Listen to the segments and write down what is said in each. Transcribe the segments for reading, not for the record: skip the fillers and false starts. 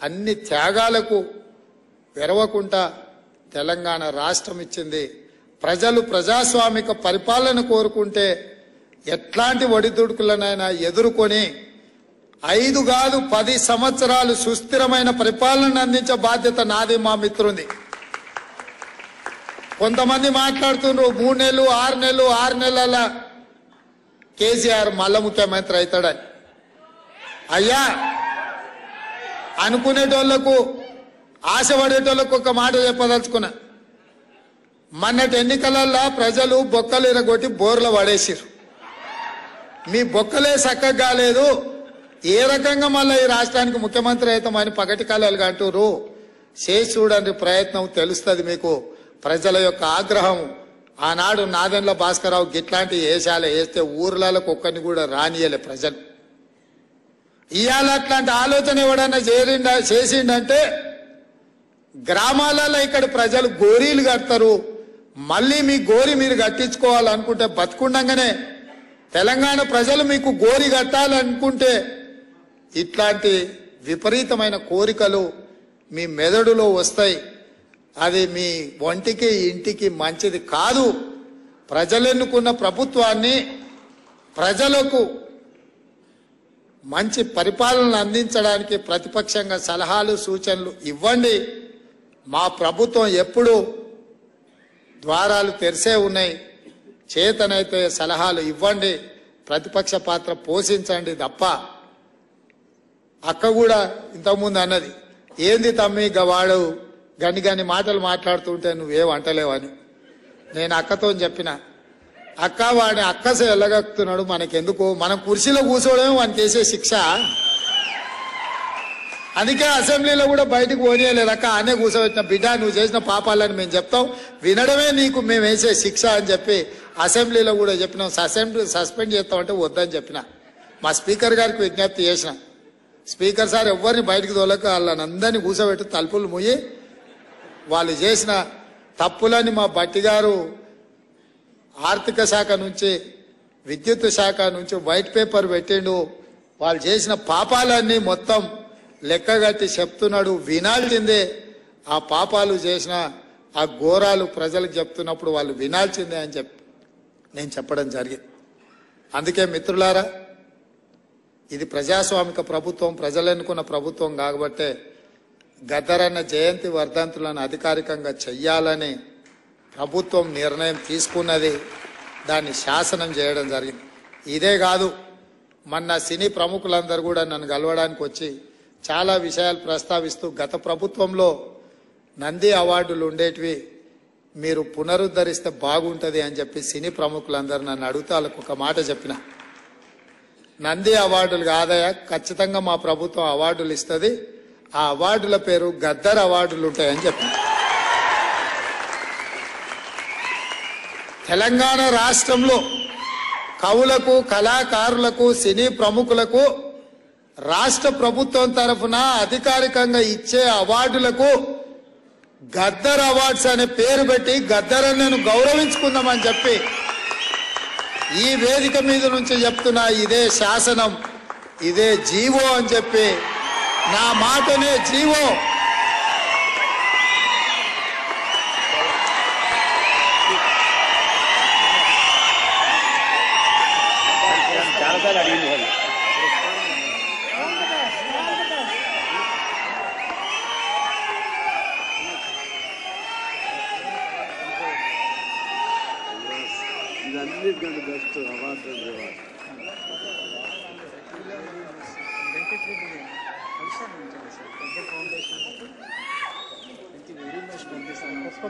అన్ని త్యాగాలకు వెరవకుండా తెలంగాణ రాష్ట్రం ఇచ్చింది. ప్రజలు ప్రజాస్వామిక పరిపాలన కోరుకుంటే ఎట్లాంటి ఒడిదుడుకులనైనా ఎదుర్కొని 5 కాదు 10 సంవత్సరాలు సుస్థిరమైన పరిపాలన అందించే బాధ్యత నాది, మా మిత్రుంది. కొంతమంది మాట్లాడుతున్నారు 3 నెలలు 6 నెలలు 6 నెలల కేసీఆర్ మళ్ళా ముఖ్యమంత్రి అవుతాడని. అయ్యా, అనుకునేటోళ్లకు ఆశపడేటోళ్లకు ఒక మాట చెప్పదలుచుకున్నా. మొన్నటి ఎన్నికలల్లో ప్రజలు బొక్కలు ఇరగొట్టి బోర్లు పడేసిరు. మీ బొక్కలే చక్కగా కాలేదు, ఏ రకంగా మళ్ళీ ఈ రాష్ట్రానికి ముఖ్యమంత్రి అవుతామని పగటి కాలాలుగా అంటారు. చేసి చూడండి ప్రయత్నం, తెలుస్తుంది మీకు ప్రజల యొక్క ఆగ్రహం. ఆనాడు నాదెండ్ల భాస్కరరావు గిట్లాంటి వేషాలు వేస్తే ఊర్లకు ఒక్కరిని కూడా రానియలే ప్రజలు. ఇవాళ అట్లాంటి ఆలోచన ఎవడన్నా చేసిండంటే గ్రామాలలో ఇక్కడ ప్రజలు గోరీలు కడతారు. మళ్ళీ మీ గోరి మీరు కట్టించుకోవాలనుకుంటే బతుకుండగానే తెలంగాణ ప్రజలు మీకు గోరి కట్టాలనుకుంటే ఇట్లాంటి విపరీతమైన కోరికలు మీ మెదడులో వస్తాయి. అది మీ ఒంటికి ఇంటికి మంచిది కాదు. ప్రజలు ఎన్నుకున్న ప్రభుత్వాన్ని ప్రజలకు మంచి పరిపాలన అందించడానికి ప్రతిపక్షంగా సలహాలు సూచనలు ఇవ్వండి. మా ప్రభుత్వం ఎప్పుడు ద్వారాలు తెరిసే ఉన్నాయి. చేతనైతే సలహాలు ఇవ్వండి, ప్రతిపక్ష పాత్ర పోషించండి తప్ప. అక్క కూడా ఇంతకుముందు అన్నది, ఏంది తమ్మి వాడు గని మాటలు మాట్లాడుతుంటే నువ్వేం అంటలేవని. నేను అక్కతో చెప్పిన, అక్క వాడిని అక్కసే వెళ్ళగక్కుతున్నాడు, మనకెందుకు, మనం కుర్చీలో కూర్చోవడమే వానికి వేసే శిక్ష. అందుకే అసెంబ్లీలో కూడా బయటకు పోనీయలేదు అక్క, ఆనే కూర్చోబెట్టిన. బిడ్డ నువ్వు చేసిన పాపాలని మేము చెప్తాం, వినడమే నీకు మేము వేసే శిక్ష అని చెప్పి అసెంబ్లీలో కూడా చెప్పినాం. అసెంబ్లీ సస్పెండ్ చేస్తామంటే వద్దని చెప్పిన. మా స్పీకర్ గారికి విజ్ఞప్తి చేసిన, స్పీకర్ సార్ ఎవరిని బయటకు తోలక వాళ్ళని అందరినీ కూర్చోబెట్టి తలుపులు మూయి వాళ్ళు చేసిన తప్పులని మా బట్టి గారు ఆర్థిక శాఖ నుంచి విద్యుత్ శాఖ నుంచి వైట్ పేపర్ పెట్టిండు. వాళ్ళు చేసిన పాపాలన్నీ మొత్తం లెక్కగట్టి చెప్తున్నాడు, వినాల్సిందే. ఆ పాపాలు చేసిన ఆ ఘోరాలు ప్రజలకు చెప్తున్నప్పుడు వాళ్ళు వినాల్సిందే అని చెప్పి నేను చెప్పడం జరిగింది. అందుకే మిత్రులారా, ఇది ప్రజాస్వామిక ప్రభుత్వం, ప్రజలు ఎన్నుకున్న ప్రభుత్వం కాబట్టే గద్దరన్న జయంతి వర్ధంతులను అధికారికంగా చెయ్యాలని ప్రభుత్వం నిర్ణయం తీసుకున్నది. దాన్ని శాసనం చేయడం జరిగింది. ఇదే కాదు, మొన్న సినీ ప్రముఖులందరూ కూడా నన్ను కలవడానికి వచ్చి చాలా విషయాలు ప్రస్తావిస్తూ గత ప్రభుత్వంలో నంది అవార్డులు ఉండేటివి మీరు పునరుద్ధరిస్తే బాగుంటుంది అని చెప్పి సినీ ప్రముఖులందరూ నన్ను అడుగుతా వాళ్ళకు ఒక మాట చెప్పిన, నంది అవార్డులు కాదయా, ఖచ్చితంగా మా ప్రభుత్వం అవార్డులు ఇస్తుంది, ఆ అవార్డుల పేరు గద్దర్ అవార్డులు ఉంటాయని చెప్పిన. తెలంగాణ రాష్ట్రంలో కవులకు, కళాకారులకు, సినీ ప్రముఖులకు రాష్ట్ర ప్రభుత్వం తరఫున అధికారికంగా ఇచ్చే అవార్డులకు గద్దర్ అవార్డ్స్ అనే పేరు పెట్టి గద్దరన్నను గౌరవించుకుందామని చెప్పి ఈ వేదిక మీద నుంచి చెప్తున్నా. ఇదే శాసనం, ఇదే జీవో అని చెప్పి, నా మాటనే జీవో. ఇదన్నిటికంటే best award.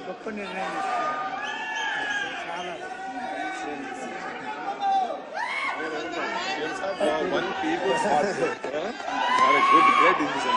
గొప్ప నిర్ణయం చాలా one people's heart. Great decision.